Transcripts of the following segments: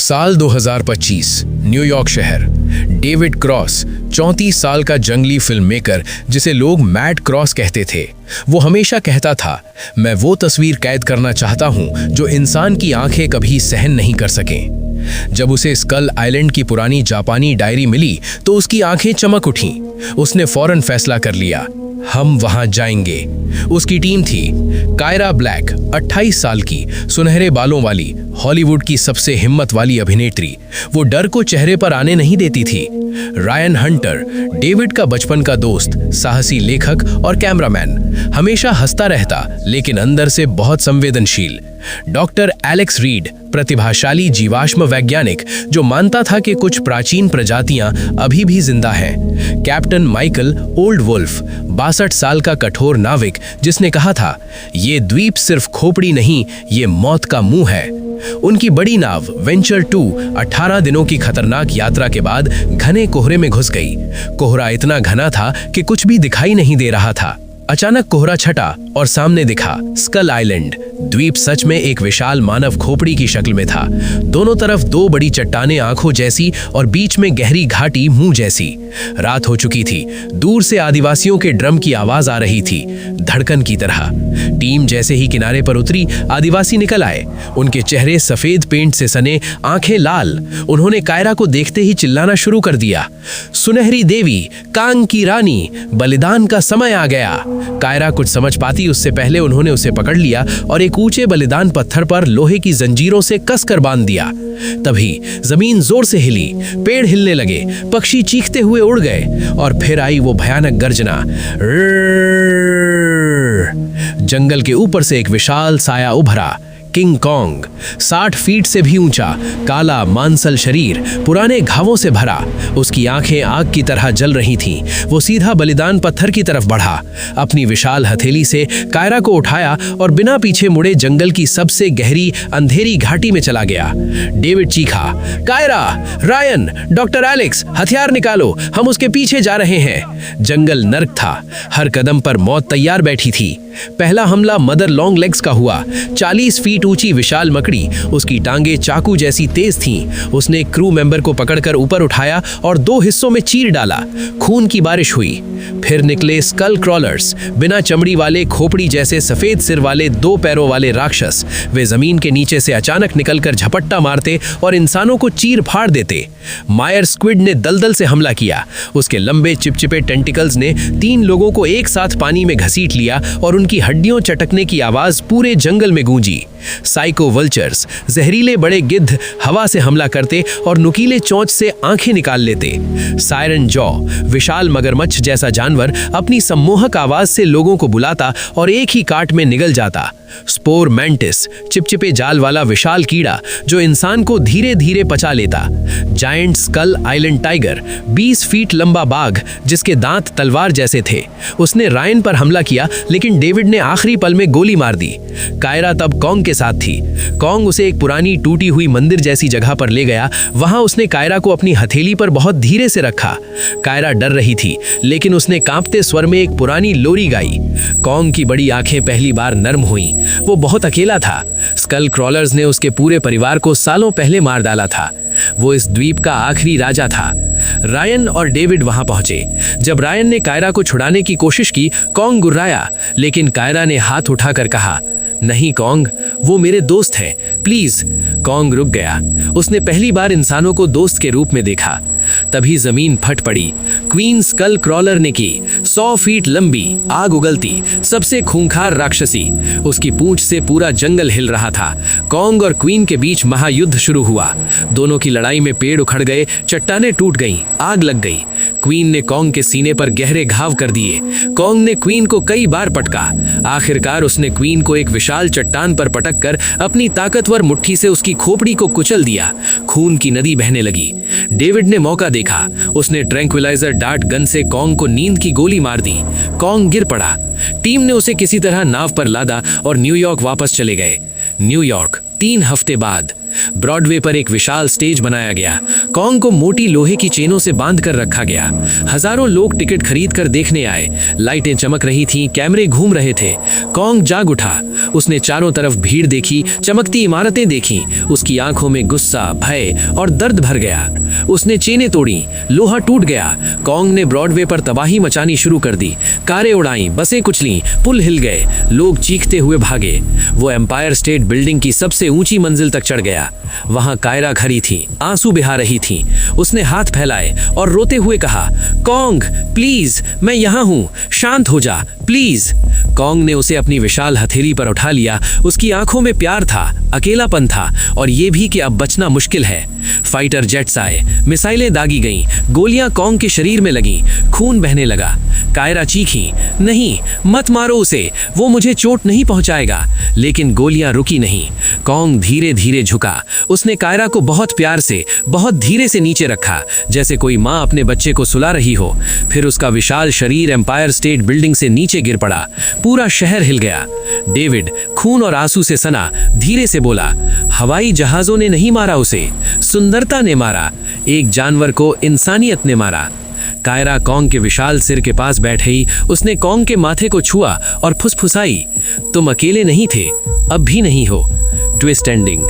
साल 2025, न्यूयॉर्क शहर। David cross 34 साल का जंगली फिल्म मेकर, जिसे लोग मैड क्रॉस कहते थे, वो हमेशा कहता था, मैं वो तस्वीर कैद करना चाहता हूं जो इंसान की आंखें कभी सहन नहीं कर सकें। जब उसे स्कल आइलैंड की पुरानी जापानी डायरी मिली तो उसकी आंखें चमक उठीं। उसने फौरन फैसला कर लिया, हम वहां जाएंगे। उसकी टीम थी कायरा ब्लैक, 28 साल की, सुनहरे बालों वाली, हॉलीवुड की सबसे हिम्मत वाली अभिनेत्री। वो डर को चेहरे पर आने नहीं देती थी। रायन हंटर, डेविड का बचपन का दोस्त, साहसी लेखक और कैमरामैन, हमेशा हंसता रहता लेकिन अंदर से बहुत संवेदनशील। डॉक्टर एलेक्स रीड, प्रतिभाशाली जीवाश्म वैज्ञानिक जो मानता था कि कुछ प्राचीन प्रजातियां अभी भी जिंदा हैं। कैप्टन माइकल ओल्ड वुल्फ, 62 साल का कठोर नाविक, जिसने कहा था, ये द्वीप सिर्फ खोपड़ी नहीं, ये मौत का मुंह है। उनकी बड़ी नाव वेंचर 2 18 दिनों की खतरनाक यात्रा के बाद घने कोहरे में घुस गई। कोहरा इतना घना था कि कुछ भी दिखाई नहीं दे रहा था। अचानक कोहरा छटा और सामने दिखा स्कल आइलैंड। द्वीप सच में एक विशाल मानव खोपड़ी की शक्ल में था। दोनों तरफ दो बड़ी चट्टानें आंखों जैसी और बीच में गहरी घाटी मुंह जैसी। रात हो चुकी थी। दूर से आदिवासियों के ड्रम की आवाज आ रही थी, धड़कन की तरह। टीम जैसे ही किनारे पर उतरी, आदिवासी निकल आए। उनके चेहरे सफेद पेंट से सने, आंखें लाल। उन्होंने कायरा को देखते ही चिल्लाना शुरू कर दिया, सुनहरी देवी, कांग की रानी, बलिदान का समय आ गया। कायरा कुछ समझ पाती उससे पहले उन्होंने उसे पकड़ लिया और एक ऊंचे बलिदान पत्थर पर लोहे की जंजीरों से कसकर बांध दिया। तभी जमीन जोर से हिली, पेड़ हिलने लगे, पक्षी चीखते हुए उड़ गए और फिर आई वो भयानक गर्जना। जंगल के ऊपर से एक विशाल साया उभरा, किंग कॉन्ग, 60 फीट से भी ऊंचा, काला मांसल शरीर, पुराने घावों से भरा। उसकी आंखें आग की तरह जल रही थीं। वो सीधा बलिदान पत्थर की तरफ बढ़ा, अपनी विशाल हथेली से कायरा को उठाया और बिना पीछे मुड़े जंगल की सबसे गहरी अंधेरी घाटी में चला गया। डेविड चीखा, कायरा, रायन, डॉक्टर एलेक्स, हथियार निकालो, हम उसके पीछे जा रहे हैं। जंगल नर्क था, हर कदम पर मौत तैयार बैठी थी। पहला हमला मदर लॉन्ग लेग्स का हुआ। 40 फीट ऊंची विशाल मकड़ी, उसकी टांगे चाकू जैसी तेज थीं। उसने क्रू मेंबर को पकड़कर ऊपर उठाया और 2 हिस्सों में चीर डाला। खून की बारिश हुई। फिर निकले स्कल क्रॉलर्स, बिना चमड़ी वाले, खोपड़ी जैसे सफेद सिर वाले 2 पैरों वाले राक्षस। वे जमीन के नीचे से अचानक निकलकर झपट्टा मारते और इंसानों को चीर फाड़ देते। मायर स्क्विड ने दलदल से हमला किया। उसके लंबे चिपचिपे टेंटिकल्स ने 3 लोगों को एक साथ पानी में घसीट लिया और उनकी हड्डियों चटकने की आवाज पूरे जंगल में गूंजी। साइको वल्चर्स, जहरीले बड़े गिद्ध, हवा से हमला करते और नुकीले चोंच से आंखें निकाल लेते। सायरन जॉ, विशाल मगरमच्छ जैसा जानवर, अपनी सम्मोहक आवाज से लोगों को बुलाता और एक ही काट में निगल जाता। स्पोर मैंटिस, चिपचिपे जाल वाला विशाल कीड़ा जो इंसान को धीरे धीरे पचा लेता। Giant skull island tiger, 20 feet लंबा बाघ जिसके दांत तलवार जैसे थे। उसने रायन पर हमला किया लेकिन डेविड ने आखिरी पल में गोली मार दी। कायरा तब कॉन्ग के साथ थी। कॉन्ग उसे एक पुरानी टूटी हुई मंदिर जैसी जगह पर ले गया। वहां उसने कायरा को अपनी हथेली पर बहुत धीरे से रखा। कायरा डर रही थी लेकिन उसने कांपते स्वर में एक पुरानी लोरी गाई। कॉन्ग की बड़ी आंखें पहली बार नर्म हुईं। वो बहुत अकेला था। स्कल क्रॉलर्स ने उसके पूरे परिवार को सालों पहले मार डाला था। वो इस द्वीप का आखिरी राजा था। रायन और डेविड वहां पहुंचे। जब रायन ने कायरा को छुड़ाने की कोशिश की, कॉन्ग गुर्राया, लेकिन कायरा ने हाथ उठाकर कहा, नहीं कॉन्ग, वो मेरे दोस्त हैं, प्लीज। कॉन्ग रुक गया। उसने पहली बार इंसानों को दोस्त के रूप में देखा। तभी जमीन फट पड़ी। क्वीन स्कल क्रॉलर ने की 100 फीट लंबी, आग उगलती, सबसे खूंखार राक्षसी। उसकी पूंछ से पूरा जंगल हिल रहा था। कॉन्ग और क्वीन के बीच महायुद्ध शुरू हुआ। दोनों की लड़ाई में पेड़ उखड़ गए, चट्टानें टूट गईं, आग लग गई। क्वीन ने कॉन्ग के सीने पर गहरे घाव कर दिए। कॉन्ग ने क्वीन को कई बार पटका। आखिरकार उसने क्वीन को एक विशाल चट्टान पर पटक कर अपनी ताकतवर मुट्ठी से उसकी खोपड़ी को कुचल दिया। खून की नदी बहने लगी। डेविड ने मौका देखा। उसने ट्रैंक्विलाइजर डार्ट गन से कॉन्ग को नींद की गोली मार दी। कॉन्ग गिर पड़ा। टीम ने उसे किसी तरह नाव पर लादा और न्यूयॉर्क वापस चले गए। न्यूयॉर्क, 3 हफ्ते बाद। ब्रॉडवे पर एक विशाल स्टेज बनाया गया। कॉन्ग को मोटी लोहे की चेनों से बांध कर रखा गया। हजारों लोग टिकट खरीद कर देखने आए। लाइटें चमक रही थीं, कैमरे घूम रहे थे। कॉन्ग जाग उठा। उसने चारों तरफ भीड़ देखी, चमकती इमारतें देखी। उसकी आंखों में गुस्सा, भय और दर्द भर गया। उसने चेनें तोड़ी, लोहा टूट गया। कॉन्ग ने ब्रॉडवे पर तबाही मचानी शुरू कर दी। कारें उड़ाईं, बसें कुचलीं, पुल हिल गए, लोग चीखते हुए भागे। वो एम्पायर स्टेट बिल्डिंग की सबसे ऊंची मंजिल तक चढ़ गया। वहां कायरा खड़ी थी, आंसू बहा रही थी। उसने हाथ फैलाए और रोते हुए कहा, कॉन्ग प्लीज, मैं यहां हूं, शांत हो जा प्लीज। कॉन्ग ने उसे अपनी विशाल हथेली पर उठा लिया। उसकी आंखों में प्यार था, अकेलापन था और ये भी कि अब बचना मुश्किल है। फाइटर जेट्स आए, मिसाइलें दागी गईं, गोलियां कॉन्ग के शरीर में लगीं, खून बहने लगा। कायरा चीखी, नहीं मत मारो उसे, वो मुझे चोट नहीं पहुंचाएगा। लेकिन गोलियां रुकी नहीं। कॉन्ग धीरे धीरे झुका। उसने कायरा को बहुत प्यार से, बहुत धीरे से नीचे रखा, जैसे कोई माँ अपने बच्चे को सुला रही हो। फिर उसका विशाल शरीर एम्पायर स्टेट बिल्डिंग से नीचे गिर पड़ा। पूरा शहर हिल गया। डेविड खून और आंसू से सना धीरे से बोला, हवाई जहाजों ने नहीं मारा उसे, सुंदरता ने मारा, एक जानवर को इंसानियत ने मारा। कायरा कॉन्ग के विशाल सिर के पास बैठी। उसने कॉन्ग के माथे को छुआ और फुसफुसाई, तुम अकेले नहीं थे, अब भी नहीं हो। Twist ending.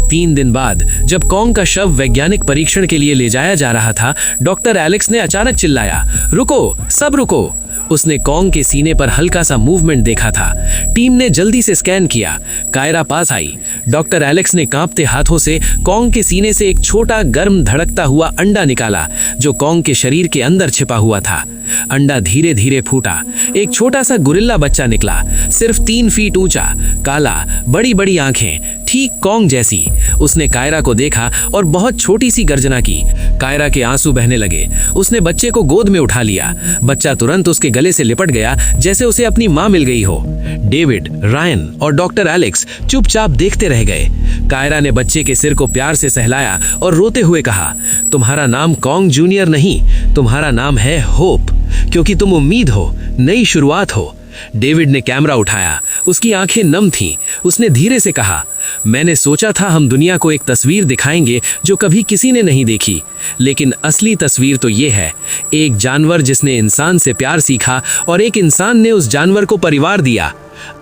3 दिन बाद जब कॉन्ग का शव वैज्ञानिक परीक्षण के लिए ले जाया जा रहा था, डॉक्टर एलेक्स ने अचानक चिल्लाया, रुको, सब रुको। उसने कॉन्ग के सीने पर हल्का सा मूवमेंट देखा था। टीम ने जल्दी से स्कैन किया। कायरा पास आई। डॉक्टर एलेक्स ने कांपते हाथों से कॉन्ग के सीने से एक छोटा गर्म धड़कता हुआ अंडा निकाला, जो कॉन्ग के शरीर के अंदर छिपा हुआ था। अंडा धीरे धीरे फूटा। एक छोटा सा गुरिल्ला बच्चा निकला, सिर्फ 3 फीट ऊंचा, काला, बड़ी बड़ी आंखें, ठीक कॉन्ग जैसी। उसने कायरा को देखा और बहुत छोटी सी गर्जना की। कायरा के आंसू बहने लगे। उसने बच्चे को गोद में उठा लिया। बच्चा तुरंत उसके गले से लिपट गया, जैसे उसे अपनी मां मिल गई हो। डेविड, रायन और डॉक्टर एलेक्स चुपचाप देखते रह गए। कायरा ने बच्चे के सिर को प्यार से सहलाया और रोते हुए कहा, तुम्हारा नाम कॉन्ग जूनियर नहीं, तुम्हारा नाम है होप, क्योंकि तुम उम्मीद हो, नई शुरुआत हो। डेविड ने कैमरा उठाया। उसकी आंखें नम थीं। उसने धीरे से कहा, मैंने सोचा था हम दुनिया को एक तस्वीर दिखाएंगे जो कभी किसी ने नहीं देखी, लेकिन असली तस्वीर तो ये है, एक जानवर जिसने इंसान से प्यार सीखा और एक इंसान ने उस जानवर को परिवार दिया।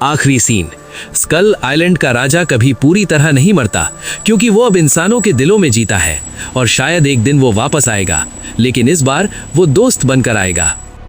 आखिरी सीन। स्कल आइलैंड का राजा कभी पूरी तरह नहीं मरता, क्योंकि वो अब इंसानों के दिलों में जीता है और शायद एक दिन वो वापस आएगा, लेकिन इस बार वो दोस्त बनकर आएगा।